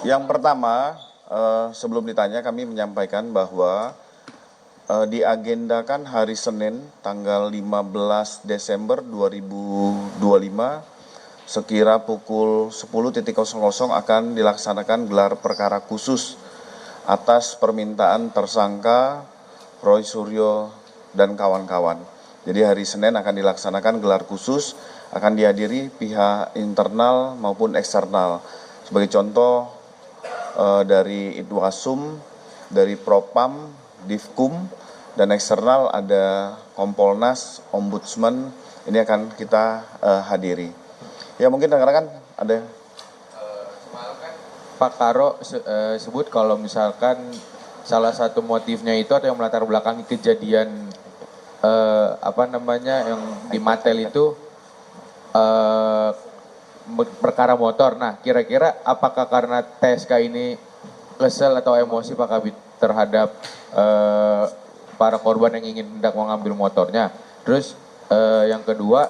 Yang pertama, sebelum ditanya kami menyampaikan bahwa diagendakan hari Senin tanggal 15 Desember 2025 sekira pukul 10.00 akan dilaksanakan gelar perkara khusus atas permintaan tersangka Roy Suryo dan kawan-kawan. Jadi hari Senin akan dilaksanakan gelar khusus, akan dihadiri pihak internal maupun eksternal. Sebagai contoh dari Itwasum, dari Propam, Divkum, dan eksternal ada Kompolnas, Ombudsman, ini akan kita hadiri. Ya mungkin rekan-rekan ada. Semalam kan Pak Karo sebut kalau misalkan salah satu motifnya itu atau yang melatar belakangi kejadian yang di Matel itu perkara motor. Nah, kira-kira apakah karena TSK ini kesel atau emosi Pak Kabit terhadap para korban yang ingin hendak mengambil motornya? Terus yang kedua,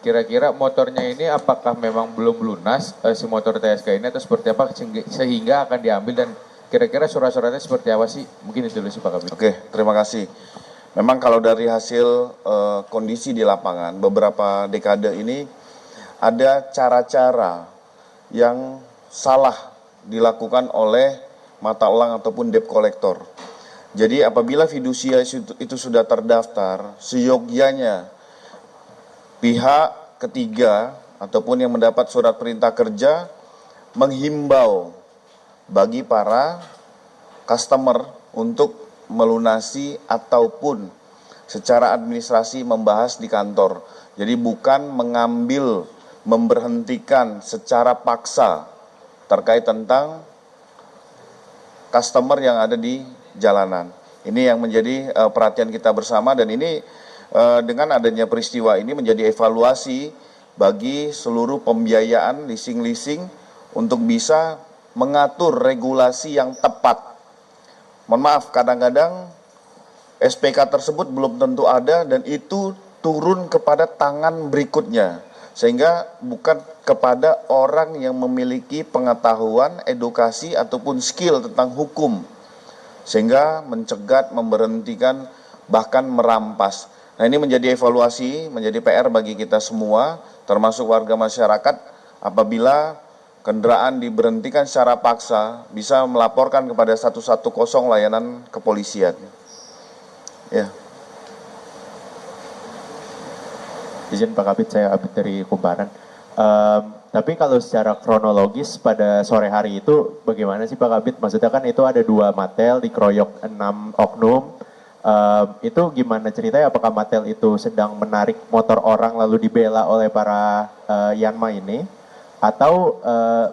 kira-kira motornya ini apakah memang belum lunas si motor TSK ini atau seperti apa sehingga akan diambil, dan kira-kira surat-suratnya seperti apa sih? Mungkin itu dulu sih Pak Kabit. Oke, terima kasih. Memang kalau dari hasil kondisi di lapangan beberapa dekade ini ada cara-cara yang salah dilakukan oleh mata elang ataupun debt collector. Jadi apabila fidusia itu sudah terdaftar, seyogyanya pihak ketiga ataupun yang mendapat surat perintah kerja menghimbau bagi para customer untuk melunasi ataupun secara administrasi membahas di kantor. Jadi bukan mengambil, memberhentikan secara paksa terkait tentang customer yang ada di jalanan. Ini yang menjadi perhatian kita bersama, dan ini dengan adanya peristiwa ini menjadi evaluasi bagi seluruh pembiayaan leasing-leasing untuk bisa mengatur regulasi yang tepat. Mohon maaf, kadang-kadang SPK tersebut belum tentu ada dan itu turun kepada tangan berikutnya, sehingga bukan kepada orang yang memiliki pengetahuan, edukasi ataupun skill tentang hukum, sehingga mencegat, memberhentikan, bahkan merampas. Nah, ini menjadi evaluasi, menjadi PR bagi kita semua, termasuk warga masyarakat. Apabila kendaraan diberhentikan secara paksa, bisa melaporkan kepada 110 layanan kepolisian. Ya. Izin Pak Kabit, saya Abid dari Kumparan. Tapi kalau secara kronologis pada sore hari itu bagaimana sih Pak Kabit? Maksudnya kan itu ada 2 Matel dikeroyok 6 oknum. Itu gimana ceritanya? Apakah Matel itu sedang menarik motor orang lalu dibela oleh para Yanma ini? Atau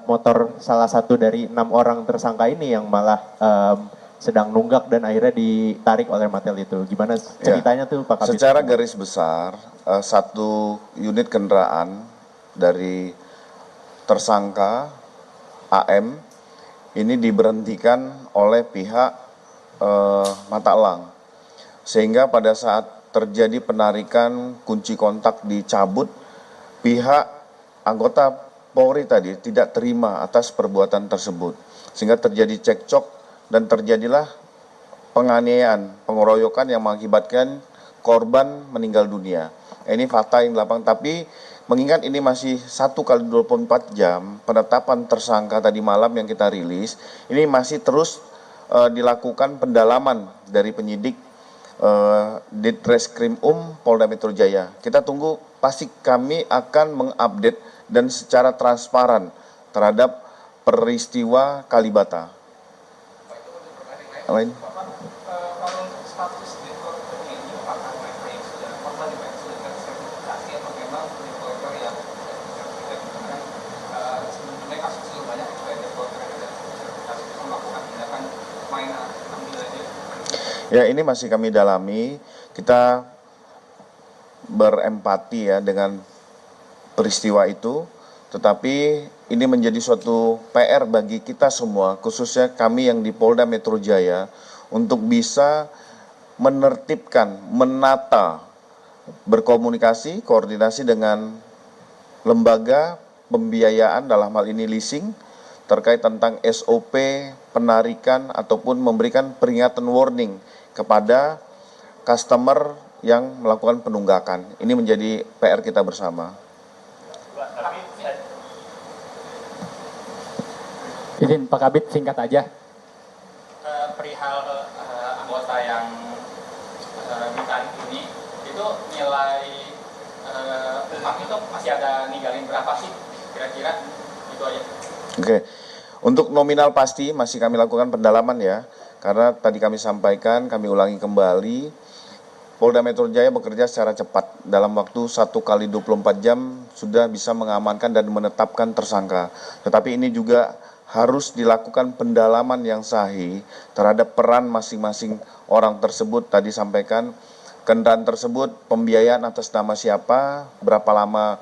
motor salah satu dari 6 orang tersangka ini yang malah sedang nunggak dan akhirnya ditarik oleh Matel itu? Gimana ceritanya tuh Pak Kabit? Secara garis besar, satu unit kendaraan dari tersangka AM ini diberhentikan oleh pihak mata elang, sehingga pada saat terjadi penarikan kunci kontak dicabut, pihak anggota Polri tadi tidak terima atas perbuatan tersebut, sehingga terjadi cekcok dan terjadilah penganiayaan, pengeroyokan yang mengakibatkan korban meninggal dunia. Ini fakta yang di lapangan, tapi mengingat ini masih 1x24 jam penetapan tersangka tadi malam yang kita rilis, ini masih terus dilakukan pendalaman dari penyidik Ditreskrim Polda Metro Jaya. Kita tunggu, pasti kami akan mengupdate dan secara transparan terhadap peristiwa Kalibata. Lain. Ya, ini masih kami dalami. Kita berempati ya dengan peristiwa itu, tetapi ini menjadi suatu PR bagi kita semua, khususnya kami yang di Polda Metro Jaya, untuk bisa menertibkan, menata, berkomunikasi, koordinasi dengan lembaga pembiayaan dalam hal ini leasing, terkait tentang SOP penarikan ataupun memberikan peringatan warning kepada customer yang melakukan penunggakan. Ini menjadi PR kita bersama. Izin Pak Kabit singkat aja. Perihal anggota yang minta ini itu nilai upah itu masih ada ninggalin berapa sih kira-kira, itu aja. Oke, untuk nominal pasti masih kami lakukan pendalaman ya, karena tadi kami sampaikan, kami ulangi kembali, Polda Metro Jaya bekerja secara cepat, dalam waktu 1 kali 24 jam sudah bisa mengamankan dan menetapkan tersangka. Tetapi ini juga harus dilakukan pendalaman yang sahih terhadap peran masing-masing orang tersebut. Tadi sampaikan kendaraan tersebut pembiayaan atas nama siapa, berapa lama